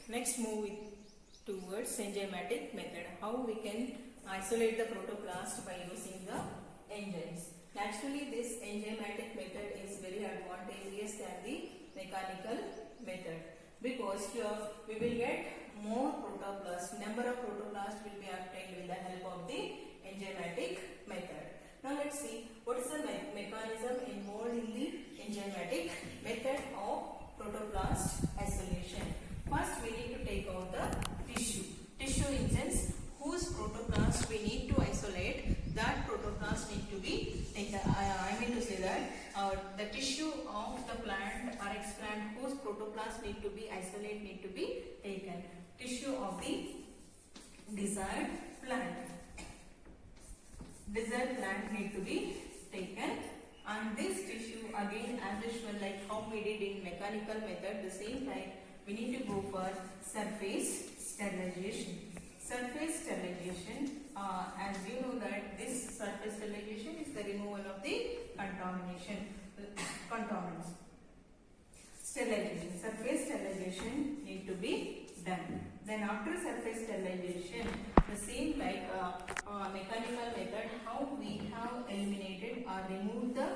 Next move towards enzymatic method. How we can isolate the protoplast by using the enzymes. Naturally, this enzymatic method is very advantageous than the mechanical method, because here we will get more protoplast. Number of protoplasts will be obtained with the help of the enzymatic method. Now let's see what is the mechanism involved in the enzymatic method of protoplast isolation. First, we need to take out the tissue. Tissue in sense whose protoplast we need to isolate. That protoplast need to be taken. I mean to say that the tissue of the plant or explant whose protoplast need to be isolated need to be taken. Tissue of the desired plant. Desired plant need to be taken. And this tissue again, as usual, like how we did in mechanical method, the same type. We need to go for surface sterilization. Surface sterilization, as you know that this surface sterilization is the removal of the contaminants. Sterilization, surface sterilization need to be done. Then after surface sterilization, the same like mechanical method, how we have eliminated or removed the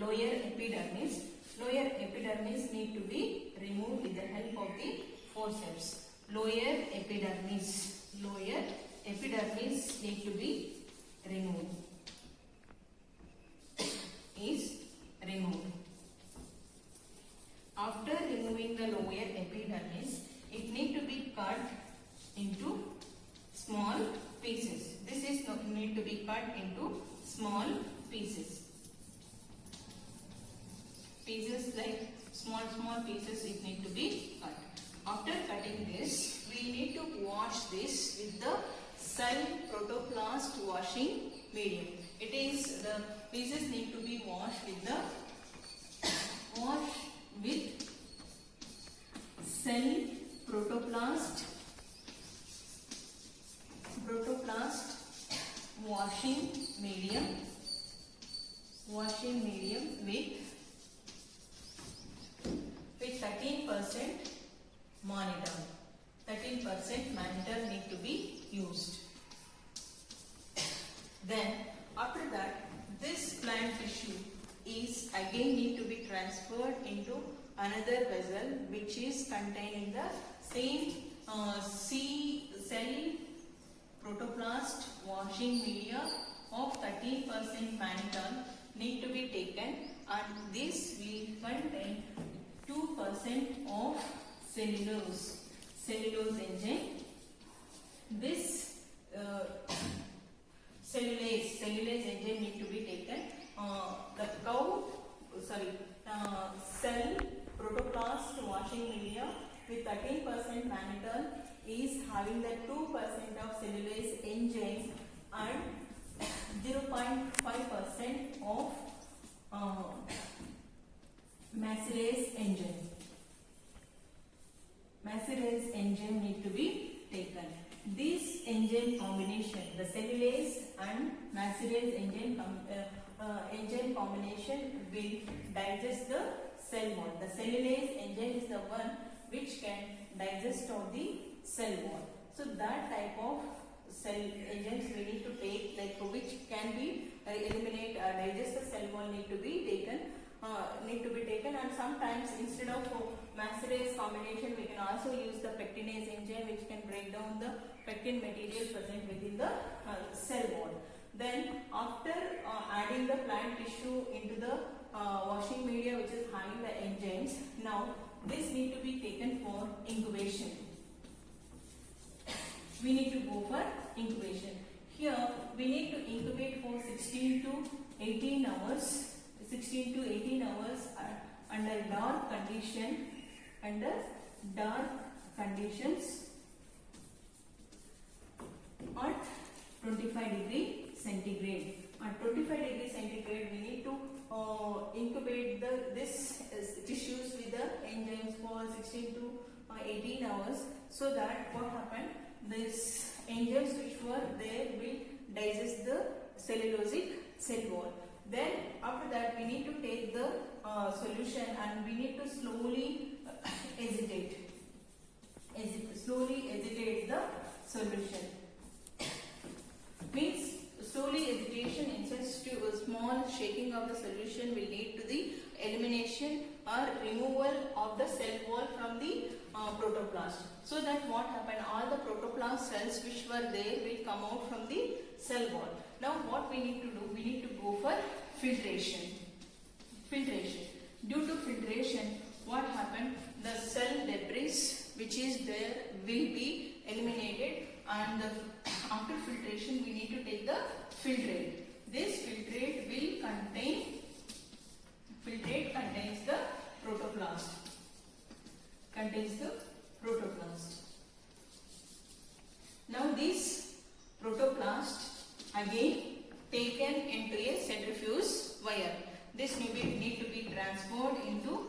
lower epidermis. Lower epidermis need to be removed with the help of the forceps. Lower epidermis need to be removed. Is removed. After removing the lower epidermis, it need to be cut into small pieces. This is need to be cut into small pieces. Pieces like small pieces it need to be cut. After cutting this, we need to wash this with the cell protoplast washing medium. It is the pieces need to be washed with the cell protoplast washing medium with 13% mannitol. 13% mannitol need to be used. Then after that, this plant tissue is again need to be transferred into another vessel which is contained in the same cell protoplast washing media of 13% mannitol need to be taken, and this will contain 2% of cellulose enzyme. This cellulase enzyme need to be taken. Cell protoplast washing media with 13% mannitol is having the 2% of cellulase enzymes and 0.5% of macérase enzyme. Macérase enzyme need to be taken. This enzyme combination, the cellulase and macérase enzyme combination will digest the cell wall. The cellulase enzyme is the one which can digest of the cell wall. So that type of cell enzymes we need to take, like which can be eliminate digest the cell wall need to be taken. And sometimes instead of macérase combination we can also use the pectinase enzyme which can break down the pectin material present within the cell wall. Then after adding the plant tissue into the washing media which is having the enzymes, now this need to be taken for incubation. We need to go for incubation. Here we need to incubate for 16 to 18 hours. 16 to 18 hours under dark conditions at 25 degrees centigrade. At 25 degrees centigrade, we need to incubate this tissues with the enzymes for 16 to 18 hours, so that what happened, these enzymes which were there will digest the cellulosic cell wall. Then after that we need to take the solution and we need to slowly agitate. Slowly agitate the solution. Means slowly agitation in such to a small shaking of the solution will lead to the elimination or removal of the cell wall from the protoplast. So that what happened, all the protoplast cells which were there will come out from the cell wall. Now what we need to do, we need to go for filtration. Due to filtration, what happened, the cell debris which is there will be eliminated, and after filtration we need to take the filtrate. This filtrate contains the protoplast. Now this protoplast again taken into a centrifuge wire. This need to be transferred into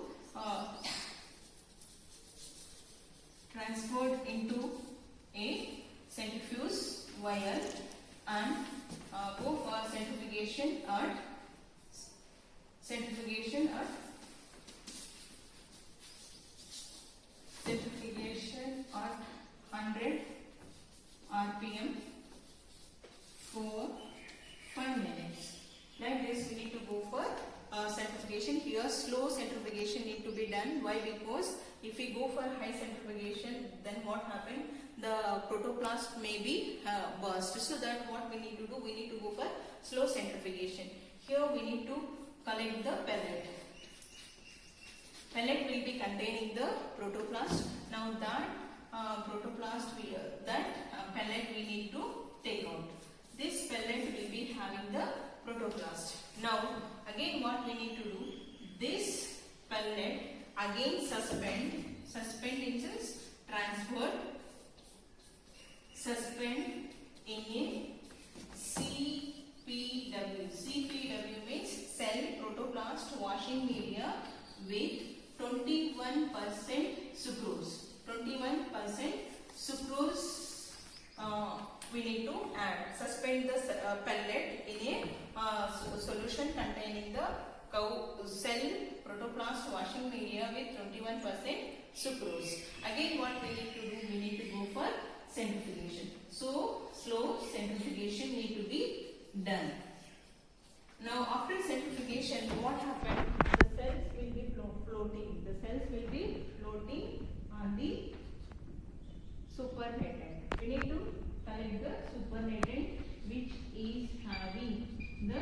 a centrifuge wire and go for centrifugation at 100 rpm for 5 minutes. Like this we need to go for centrifugation. Here slow centrifugation need to be done. Why? Because if we go for high centrifugation, then what happen? The protoplast may be burst. So that what we need to do, we need to go for slow centrifugation. Here we need to collect the pellet. Pellet will be containing the protoplast. Now that pellet we need to take out. This pellet will be having the protoplast. Now again what we need to do, this pellet again suspend in sense transfer, suspend in a CPW. CPW means cell protoplast washing media with 21% sucrose. 21% sucrose we need to add. Suspend the pellet in a solution containing the cell protoplast washing media with 21% sucrose. Again what we need to do, we need to go for centrifugation. So slow centrifugation need to be done. Now after centrifugation, what happened? The cells will be floating. The cells will be floating on the supernatant. We need to collect the supernatant which is having the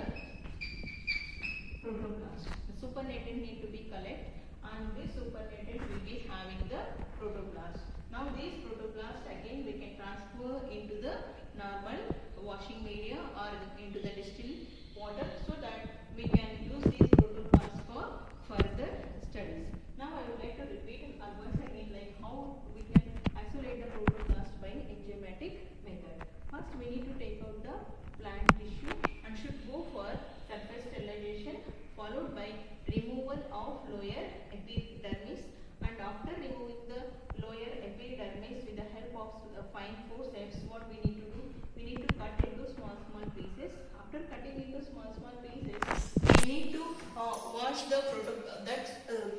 protoplast. The supernatant need to be collected, and this supernatant will be having the protoplast. Now this protoplast again we can transfer into the normal washing media or into the distilled water, so that we can use these protoplasts for further studies. Now I would like to repeat once again like how we can isolate the protoplast by enzymatic method. First we need to take out the plant tissue and should go for surface sterilization, followed by removal of lower epidermis, and after removing the lower epidermis with the help of fine forceps, what we need to do, we need to cut into small pieces. After cutting into small pieces, we need to wash the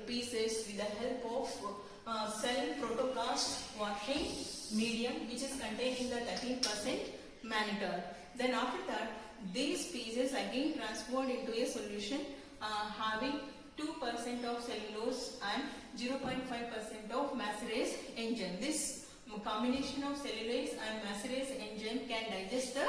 pieces with the help of cell protoplast washing medium which is contained in the 13% mannitol. Then after that, these pieces again transferred into a solution having 2% of cellulose and 0.5% of Macerase enzyme. This combination of cellulase and Macerase enzyme can digest the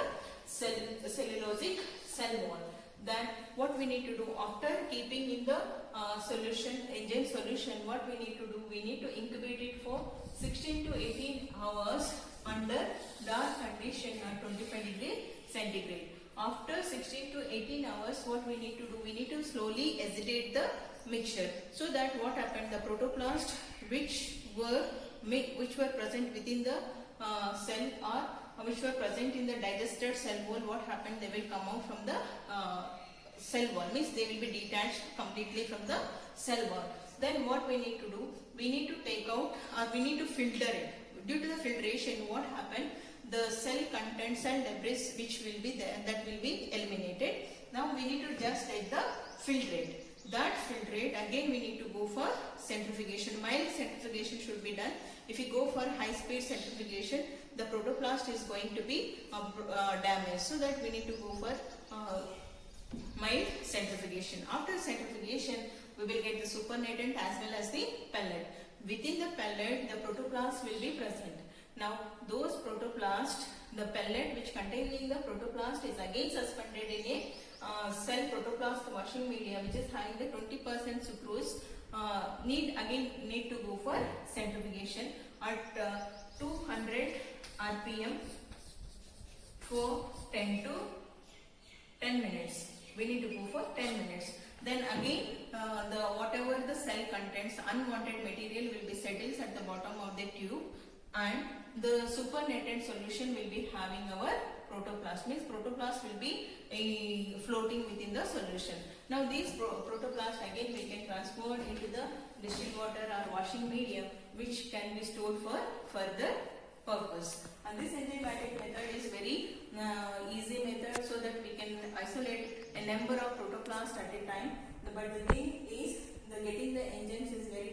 cellulosic cell wall. Then what we need to do, after keeping in the enzyme solution, what we need to do, we need to incubate it for 16 to 18 hours under dark condition at 25 degrees centigrade. After 16 to 18 hours, what we need to do, we need to slowly agitate the mixture, so that what happened, the protoplast which were present within the cell or which were present in the digested cell wall, what happened, they will come out from the cell wall, means they will be detached completely from the cell wall. Then what we need to do, we need to take out or we need to filter it. Due to the filtration, what happened, the cell contents and debris which will be there, that will be eliminated. Now we need to just take the filtrate. that filtrate, again we need to go for centrifugation. Mild centrifugation should be done. If you go for high speed centrifugation, the protoplast is going to be damaged. So that we need to go for mild centrifugation. After centrifugation, we will get the supernatant as well as the pellet. Within the pellet, the protoplast will be present. Now, those protoplast, the pellet which containing the protoplast is again suspended in a cell protoplast washing media which is having the 20% sucrose. Need to go for centrifugation at 200 rpm for 10 minutes. We need to go for 10 minutes. Then again, whatever the cell contents, unwanted material will be settles at the bottom of the tube, and the supernatant solution will be having our protoplast. Means protoplast will be floating within the solution. Now these protoplast again we can transfer into the distilled water or washing medium, which can be stored for further purpose. And this enzymatic method is very easy method, so that we can isolate a number of protoplasts at a time. But the thing is, getting the enzymes is very